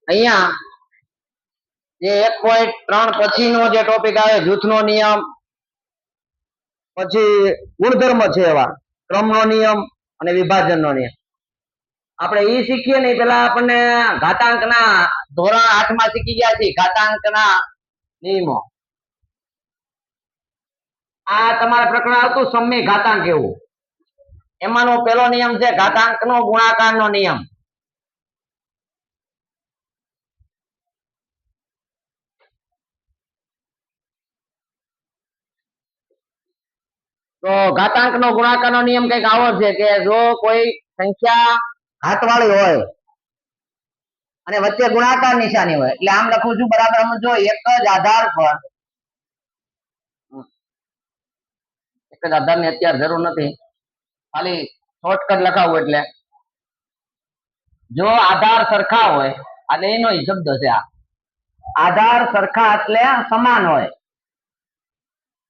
અહીંયા જે 1.3 પછીનો જે ટોપિક આવે જૂથનો નિયમ, પછી ગુણધર્મ છે એવા ક્રમનો નિયમ અને વિભાજનનો નિયમ. આપણે ઈ શીખીએ ને પેલા આપણને ઘાતાંકના ધોરણ 8 માં શીખી ગયા છીએ ઘાતાંકના નિયમો. આ તમારા પ્રકરણ આવતું સમય ઘાતાંક એવું, એમાંનો પહેલો નિયમ છે ઘાતાંકનો ગુણાકારનો નિયમ. તો ઘાતાંકનો ગુણાકારનો નિયમ કઈક આવો છે કે જો કોઈ સંખ્યા ઘાતવાળી હોય અને વચ્ચે ગુણાકાર નિશાની હોય, એટલે આમ લખું છું બરાબર સમજો, એક જ આધાર ની અત્યારે જરૂર નથી, ખાલી શોર્ટકટ લખાવું. એટલે જો આધાર સરખા હોય, અને એનો શબ્દ છે આ આધાર સરખા એટલે સમાન હોય,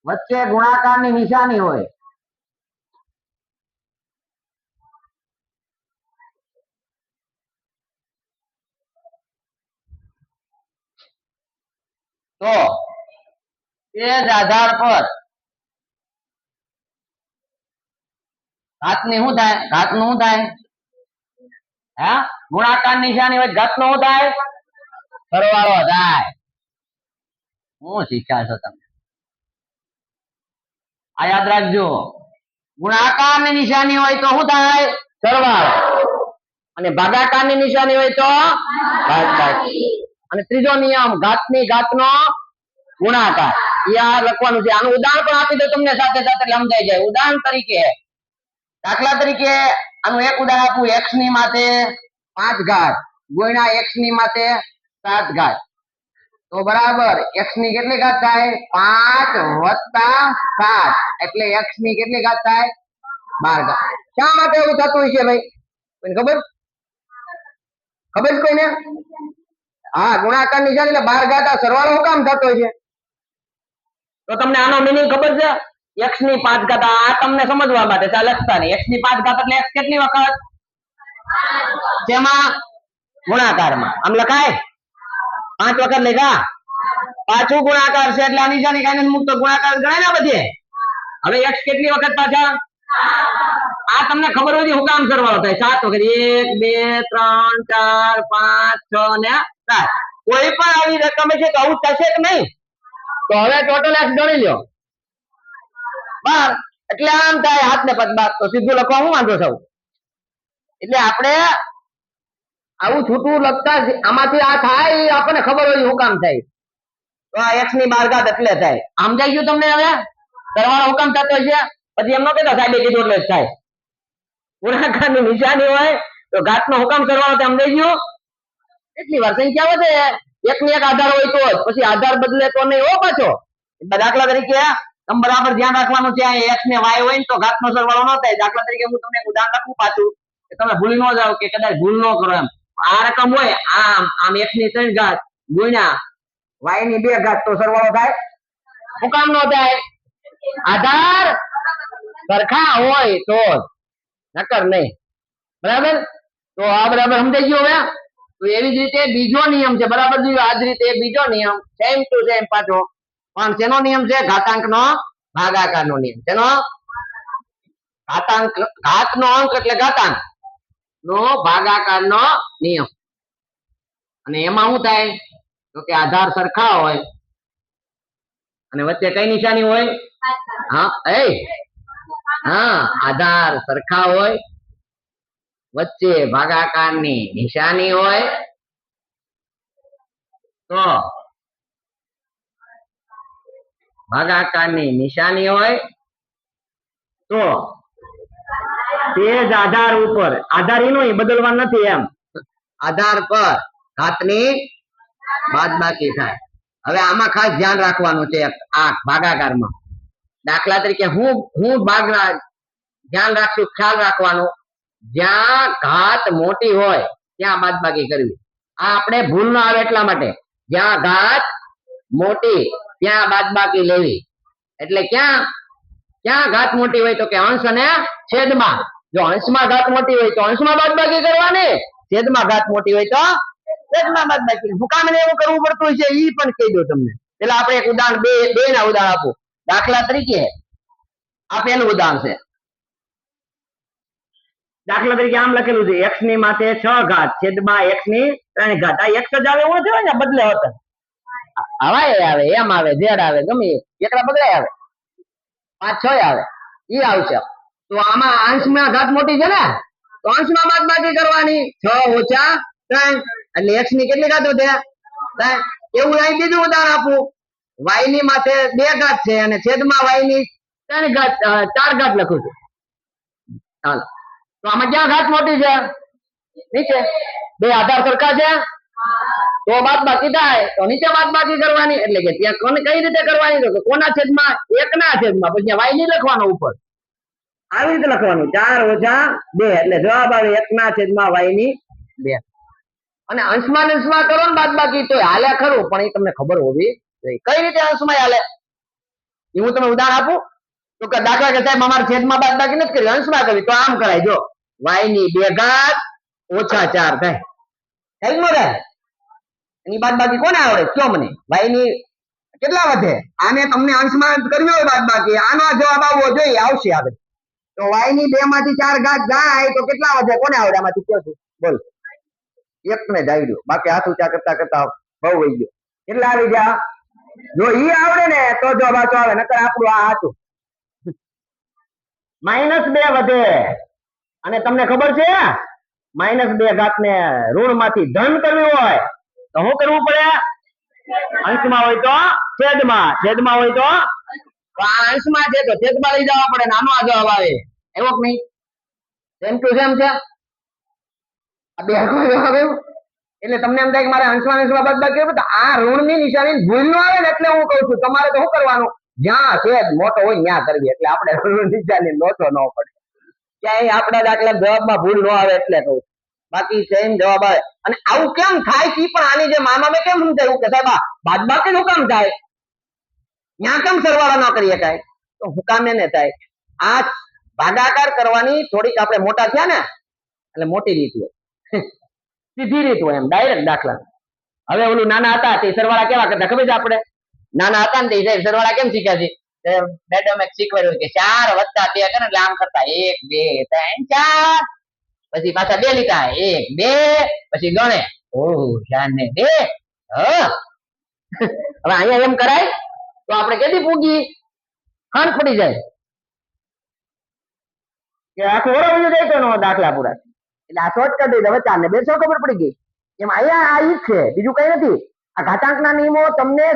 વચ્ચે ગુણાકારની નિશાની હોય, તો તે જ આધાર પર ઘાતની શું થાય? ઘાતનું શું થાય? હા, ગુણાકાર નિશાની હોય ઘાતનો શું થાય? સરવાળો થાય. શું શીખ્યા છો તમે? આ યાદ રાખજો, ગુણાકારની નિશાની હોય તો શું થાય? સરવાળો. અને ભાગાકારની નિશાની હોય તો બાદબાકી. અને ત્રીજો નિયમ ઘાતની ઘાતનો ગુણાકાર, યાદ લખવાનું છે. આનું ઉદાહરણ પણ આપી દો તમને સાથે સાથે સમજાઈ જાય. ઉદાહરણ તરીકે, દાખલા તરીકે આનું એક ઉદાહરણ આપું, x ની માથે 5 ઘાત ગુણ્યા x ની માથે 7 ઘાત, તો બરાબર x ની કેટલી ઘાત થાય? 5 વત્તા 7, એટલે x ની કેટલી ઘાત થાય? 12 ઘાત. શા માટે એવું થતું હશે ભાઈ? કોઈને ખબર? ખબર છે કોઈને? હા, ગુણાકાર નિશાની એટલે 12 ઘાત. આ સરવાળો શું કામ થતો છે? તો તમને આનો મિનિંગ ખબર છે? x ની 5 ઘાત, આ તમને સમજવા માટે ચાલ લખતા નહીં. x ની 5 ઘાત એટલે x કેટલી વખત? જેમાં ગુણાકારમાં આમ લખાય 5 વખત લખ્યા, પાછું ગુણાકાર છે એટલે આ નિશાની કાઈને મુક્ત ગુણાકાર ગણાય ને બધે. હવે x કેટલી વખત પાછા? આ તમને ખબર હોય શું કામ સરવાળો થાય? 7 વખત, 1 2 3 4 5 6 ને 7. કોઈ પણ આવી રકમ છે તો આવું થશે કે નહીં? તો હવે ટોટલ x ગણી લ્યો 12, એટલે આમ થાય 7 ને 5 12, તો સીધું લખવા હું વાંધો છું? એટલે આપણે આવું છૂટું લખતા આમાંથી આ થાય આપણને ખબર હોય શું કામ થાય. તો આ x ની 12 ઘાત એટલે થાય. સમજાઈ ગયું તમને? હવે સરવાળો શું કામ થતો છે? પછી એમ ન કહેતા સાહેબે કીધું એટલે જ થાય. ગુણાકારની નિશાની હોય તો ઘાતનો શું કામ સરવાળો થાય? સમજાઈ ગયું? એટલી વાર સંખ્યા વધે, એક ની એક આધાર હોય તો જ, પછી આધાર બદલે તો નહીં હો પાછો. દાખલા તરીકે તમે બરાબર ધ્યાન રાખવાનું છે, x ને y હોય ને તો ઘાતનો સરવાળો ન થાય. દાખલા તરીકે હું તમને ઉદાહરણ આપું પાછું, કે તમે ભૂલી ન જાઓ કે કદાચ ભૂલ ન કરો એમ. આ રકમ હોય આમ x ની 3 ઘાત ગુણ્યા y ની 2 ઘાત, તો સરવાળો થાય? શું કામ ન થાય? આધાર સરખા હોય તો જ, નકર નહીં. બરાબર? તો આ બરાબર સમજાઈ ગયું હવે? તો એવી જ રીતે બીજો નિયમ છે, બરાબર જોયો? આ જ રીતે બીજો નિયમ સેમ ટુ સેમ પાછો, પણ શેનો નિયમ છે? ઘાતાંકનો ભાગાકારનો નિયમ. શેનો? ઘાતનો અંક એટલે ઘાતાંક નો ભાગાકારનો નિયમ. અને એમાં શું થાય? તો કે આધાર સરખા હોય અને વચ્ચે કઈ નિશાની હોય? આધાર સરખા હોય, વચ્ચે ભાગાકારની નિશાની હોય, તો ભાગાકારની નિશાની હોય તો તે જ આધાર ઉપર, આધાર એનો બદલવા નથી એમ, આધાર પર ઘાતની બાદબાકી થાય. હવે આમાં ખાસ ધ્યાન રાખવાનું છે આ ભાગાકારમાં. દાખલા તરીકે હું ધ્યાન રાખશું, ખ્યાલ રાખવાનો, જ્યાં ઘાત મોટી હોય ત્યાં બાદબાકી કરવી. આ આપણે ભૂલ ન આવે એટલા માટે. જ્યાં ઘાત મોટી ત્યાં બાદબાકી લેવી. એટલે ક્યાં ક્યાં ઘાત મોટી હોય? તો કે અંશ અને છેદમાં. જો અંશમાં ઘાત મોટી હોય તો અંશમાં બાદબાકી કરવાની, છેદમાં ઘાત મોટી હોય તો છેદમાં બાદબાકી. હું કામ એને એવું કરવું પડતું હોય છે ઈ પણ કહી દઉં તમને. પેલા આપણે એક ઉદાહરણ બે ના ઉદાહરણ આપું. દાખલા તરીકે આ પેલું ઉદાહરણ છે. દાખલા તરીકે આમ લખેલું છે x ની માથે 6 ઘાત છેદમાં x ની 3 ઘાત. આ x જ આવે એવું નથી ને, બદલે હોત હવાય આવે, એમ આવે, ઝેડ આવે, ગમે એકડા બદલાય આવે, 5 6 આવે, ઈ આવશે. તો આમાં અંશમાં ઘાત મોટી છે ને, તો અંશમાં બાદબાકી કરવાની. 6 ઓછા 3 એટલે x ની કેટલી ઘાત વધે? 3. એવું અહીં બીજું ઉદાહરણ આપું. y ની માથે 2 ઘાત છે અને છેદમાં y ની 3 ઘાત 4 ઘાત લખું છું. ચાલો, તો આમાં ક્યાં ઘાત મોટી છે? નીચે. બે આધાર સરખા છે તો બાદબાકી થાય, તો નીચે બાદબાકી કરવાની. એટલે કે ત્યાં કોને કઈ રીતે કરવાની? તો કોના છેદમાં? 1 ના છેદમાં. પછી y ની લખવાનો ઉપર, આવી રીતે લખવાનું. 4 ઓછા 2 એટલે જવાબ આવે 1 ના છેદમાં y ની 2. અને અંશમાં કરો ને બાદબાકી તો હાલે ખરું, પણ એ તમને ખબર હોવી જોઈએ કઈ રીતે અંશમાં હાલે. એ હું તમને ઉદાહરણ આપું. તો કે દાખલા કે સાહેબ અમારે છેદમાં બાદબાકી નથી કરી, અંશમાં કરવી, તો આમ કરાય. જો y ની 2 ઘાત ઓછા 4 થાય. થાય નો થાય? એની બાદબાકી કોને આવડે? કયો મને. y ની કેટલા વધે? આને તમને અંશમાં કરવી હોય બાદબાકી, આનો જવાબ આવવો જોઈએ, આવશે આગળ. તો y ની 2 માંથી 4 ઘાત જાય તો કેટલા વધે? કોને આવડે આમાંથી? કયો છું બોલ. એક ને જ આવડ્યું, બાકી હાથ ઊંચા કરતા કરતા બહુ વહી ગયો. કેટલા આવી ગયા? જો ઈ આવડે ને તો જવાબ સાચો આવે, નકર આપણું આ સાચું. -2 વધે. અને તમને ખબર છે -2 ઘાત ને ઋણ માંથી ધન કરવી હોય તો શું કરવું પડે? અંશમાં હોય તો છેદમાં, છેદમાં હોય તો અંશમાં છે તો છેદમાં લઈ જવા પડે. નાનો આ જવાબ આવે. એવો કે નહીં? સેમ ટુ સેમ છે. આ બે જવાબ આવ્યો. એટલે તમને એમ થાય કે મારે અંશમાં બાદબાકી કરવું, તો આ ઋણની નિશાની ભૂલ નો આવે ને એટલે હું કહું છું તમારે તો શું કરવાનું? જ્યાં છેદ મોટો હોય ત્યાં કરવી, એટલે આપણે ઋણ નિશાની લોચો ન પડે. ક્યાંય આપણા દાખલા જવાબમાં ભૂલ ન આવે એટલે કહું. બાકી સેમ જવાબ આવે. અને આવું કેમ થાય છે પણ આની જે મામાને કેમ સમજાયું કે સાહેબ બાદબાકી શું કામ થાય? ત્યાં કેમ સરવાળો ન કરી શકાય? તો હું કામ એને થાય? આ ભાગાકાર કરવાની થોડીક આપણે મોટા થયા ને એટલે મોટી રીત હોય, સીધી રીત હોય, એમ ડાયરેક્ટ દાખલા. હવે ઓલું નાના હતા તે સરવાળા કેવા કરતા ખબર છે? આપણે નાના હતા ને તે સરવાળા કેમ શીખ્યા છે? મેડમ એક શીખવાડ્યું કે 4 + 2 કરે એટલે આમ કરતા 1 2 3 4, પછી પાછા 2 લીધા 1 2, પછી ગણે ઓહ 4 ને 2. હવે અહીંયા એમ કરાય તો આપણે કેદી પૂગી? ખાંડ પડી જાય કે આખું ઓળખી જાય તો દાખલા પૂરા. એટલે આ શોર્ટકટ દઈ હવે 4 ને 2 શું ખબર પડી ગઈ? એમ અહીંયા આ ઈ છે, બીજું કઈ નથી. આ ઘાતાંકના નિયમો તમને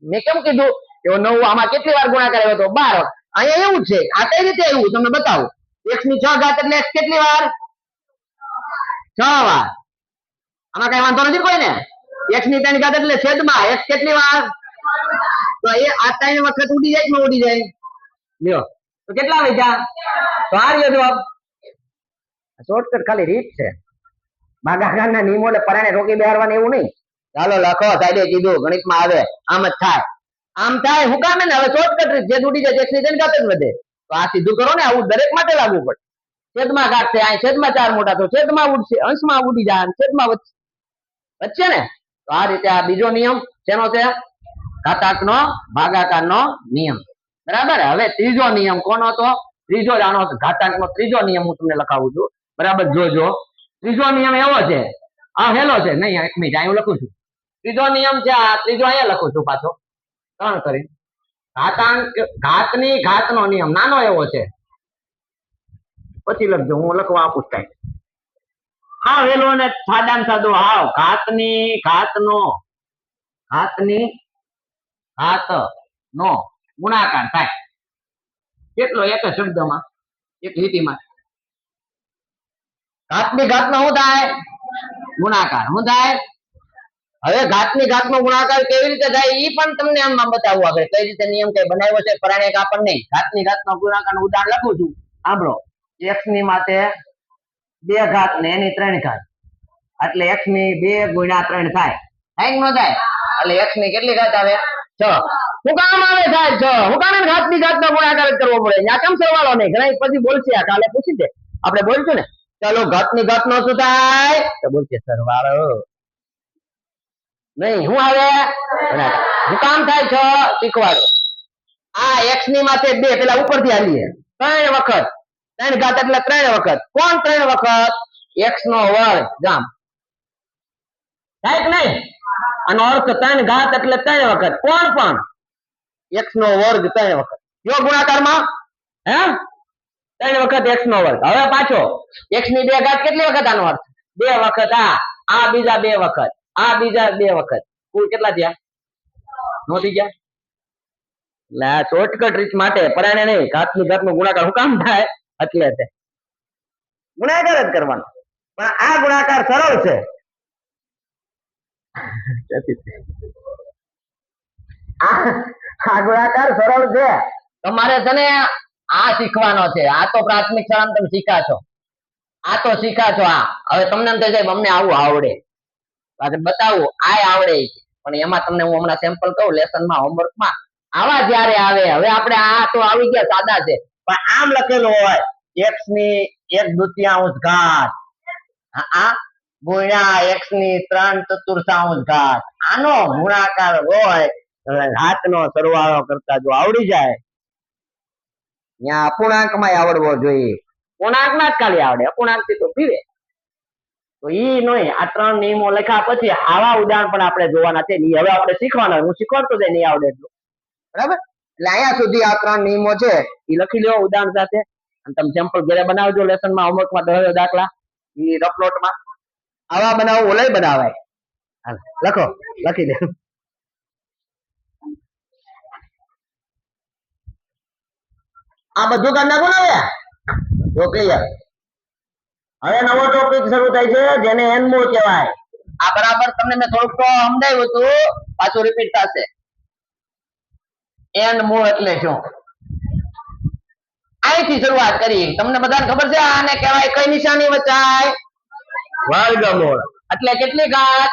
મેં કેમ કીધું કે 9 આમાં કેટલી વાર ગુણાકાર આવ્યો તો? 12. અહીંયા એવું છે. આ કઈ રીતે આવ્યું તમને બતાવું. x ની 6 ઘાત એટલે x કેટલી વાર? 6 વાર. આમાં કઈ વાંધો નથી કોઈ ને? x ની 3 ઘાત એટલે છેદમાં x કેટલી વાર? તો એ આ 3 વખત ઉડી જાય કે ન ઉડી જાય? લ્યો તો કેટલા વધ્યા? તો આ રહ્યો જવાબ. શોર્ટકટ ખાલી રીત છે. ભાગાકારના નિયમો એટલે પરાણે રોકી બેહારવાને એવું નહીં. ચાલો લખો, સાહેબે કીધું ગણિતમાં આવે આમ જ થાય, આમ થાય. હું કામ ને હવે શોર્ટકટ રીત, જે ઉડી જાય x ની 3 ઘાત જ વધે. તો આ સીધું કરો ને, આવું દરેક માટે લાગુ પડે. છેદમાં ઘાત છે, અહીં છેદમાં 4 મોટા, તો છેદમાં ઉડશે, અંશમાં ઉડી જાય, છેદમાં વચ્ચે ને. તો આ રીતે આ બીજો નિયમ શેનો છે? ઘાતાંકનો ભાગાકારનો નિયમ. બરાબર. હવે ત્રીજો નિયમ કોનો હતો? ત્રીજો જાણો ઘાતાંકનો ત્રીજો નિયમ હું તમને લખાવું છું. બરાબર જોજો. ત્રીજો નિયમ એવો છે, આ હેલો છે નહીં, એક મિનિટ અહીં હું લખું છું. ત્રીજો નિયમ છે આ, ત્રીજો અહીંયા લખું છું પાછો 3 કરી. ઘાતાંક ઘાતની ઘાતનો નિયમ નાનો એવો છે, પછી લખજો, હું લખવા આપું છું. હા વેલો ને સાદામાં સાદો હાવ ઘાતની ઘાતનો ગુણાકાર થાય. કેટલો? એક જ શબ્દમાં, એક લીટીમાં. ઘાતની ઘાતનો શું થાય? ગુણાકાર. શું થાય? હવે ઘાતની ઘાતનો ગુણાકાર કેવી રીતે થાય એ પણ તમને આમ બતાવું આગળ. કઈ રીતે નિયમ કઈ બનાવ્યો છે પરાણે કાપડ નહીં. ઘાતની ઘાતનો ગુણાકારનું ઉદાહરણ લખું છું, સાંભળો. x ની માથે 2 ઘાત ને એની 3 ઘાત એટલે x ની 2 × 3 થાય. થાય કે ન થાય? એટલે x ની કેટલી ઘાત આવે? 6. શું કામ આવે સાહેબ 6? હું કામ ઘાતની ઘાતનો ગુણાકાર કરવો પડે? ત્યાં કેમ સરવાળો નહીં? ઘણા પછી બોલશે, આ કાલે પૂછી દે, આપણે બોલશું ને. ચાલો ઘાતની ઘાતનો શું થાય? તો બોલશે સરવાળો. નહીં શું આવે ગુણાકાર શું કામ થાય છે શીખવાડો આ x ની માથે 2 પેલા ઉપરથી આલીએ 3 વખત 3 ઘાત એટલે 3 વખત કોણ 3 વખત x નો વર્ગ જામ થાય કે નહીં આનો અર્થ 3 ઘાત એટલે 3 વખત કોણ પણ x નો વર્ગ 3 વખત જો ગુણાકારમાં હે 3 વખત x નો વર્ગ હવે પાછો x ની 2 ઘાત કેટલી વખત આનો અર્થ 2 વખત આ બીજા 2 વખત આ બીજા 2 વખત કુલ કેટલા થયા નોંધી ગયા એટલે આ શોર્ટકટ રીત માટે પરાણે નહીં ઘાતનું ગુણાકાર શું કામ થાય એટલે તે ગુણાકાર જ કરવાનો પણ આ ગુણાકાર સરળ છે આ ગુણાકાર સરળ છે તમારે છે ને આ શીખવાનો છે આ તો પ્રાથમિક શાળામાં તમે શીખા છો આ હવે તમને એમ થાય અમને આવું આવડે બતાવું આ આવડે પણ એમાં તમને હું હમણાં સેમ્પલ કહું લેસનમાં હોમવર્કમાં આવા જ્યારે આવે હવે આપણે આ તો આવી ગયા સાદા છે પણ આમ લખેલું હોય x ની 1/2 ઘાત આ ગુણ્યા x ની 3/4 ઘાત આનો ગુણાકાર હોય ઘાતનો સરવાળો કરતા જો આવડી જાય ત્યાં અપૂર્ણાંકમાં આવડવો જોઈએ પૂર્ણાંકમાં જ ખાલી આવડે અપૂર્ણાંક થી તો પીવે તો ઈ નહીં આ 3 નિયમો લખ્યા પછી આવા ઉદાહરણ પણ આપણે જોવાના છે હવે આપણે શીખવાના હું શીખવાડતો જાય નહીં આવડે એટલું બરાબર એટલે અહીંયા સુધી આ 3 નિયમો છે એ લખી લો ઉદાહરણ સાથે અને તમે સેમ્પલ ઘરે બનાવજો લેસનમાં હોમવર્કમાં 10 દાખલા ઈ રફ નોટમાં આવા બનાવો ઓલાય બનાવાય લખો લખી દે આ બધું કાઢ નાખો ને હવે ક્લિયર હવે નવો ટોપિક શરૂ થાય છે જેને n મૂળ કહેવાય આ બરાબર તમને મેં થોડુંક તો સમજાવ્યું હતું પાછું રિપીટ થશે n મૂળ એટલે શું અહીંથી શરૂઆત કરી તમને બધાને ખબર છે આને કહેવાય કઈ નિશાની વચાય વર્ગમૂળ એટલે કેટલી ઘાત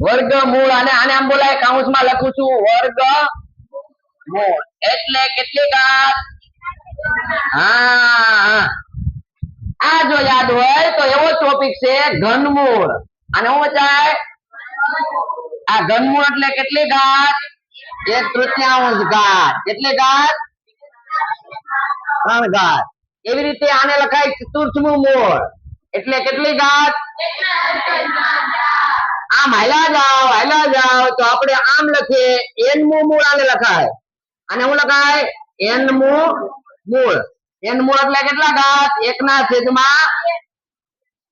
વર્ગમૂળ અને આને આમ બોલાય કૌંસમાં લખું છું વર્ગમૂળ એટલે કેટલી ઘાત હા આ જો યાદ હોય તો એવો ટોપિક છે ઘનમૂળ અને શું વચાય આ ઘનમૂળ એટલે કેટલી ઘાત 1/3 ઘાત કેટલી ઘાત 3 ઘાત એવી રીતે આને લખાય ચતુર્થમું મૂળ એટલે કેટલી ઘાત આમ હાલ્યા જાવ તો આપણે આમ લખીએ n મું મૂળ આને લખાય અને શું લખાય n મું મૂળ n મૂળ એટલે કેટલા ઘાત 1/n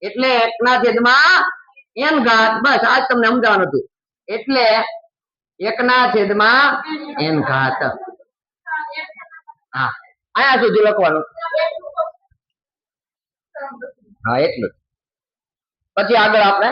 એટલે 1/n ઘાત બસ આજ તમને સમજાવવાનું હતું એટલે 1/n ઘાત હા આયા સુધી લખવાનું હા એટલું પછી આગળ આપણે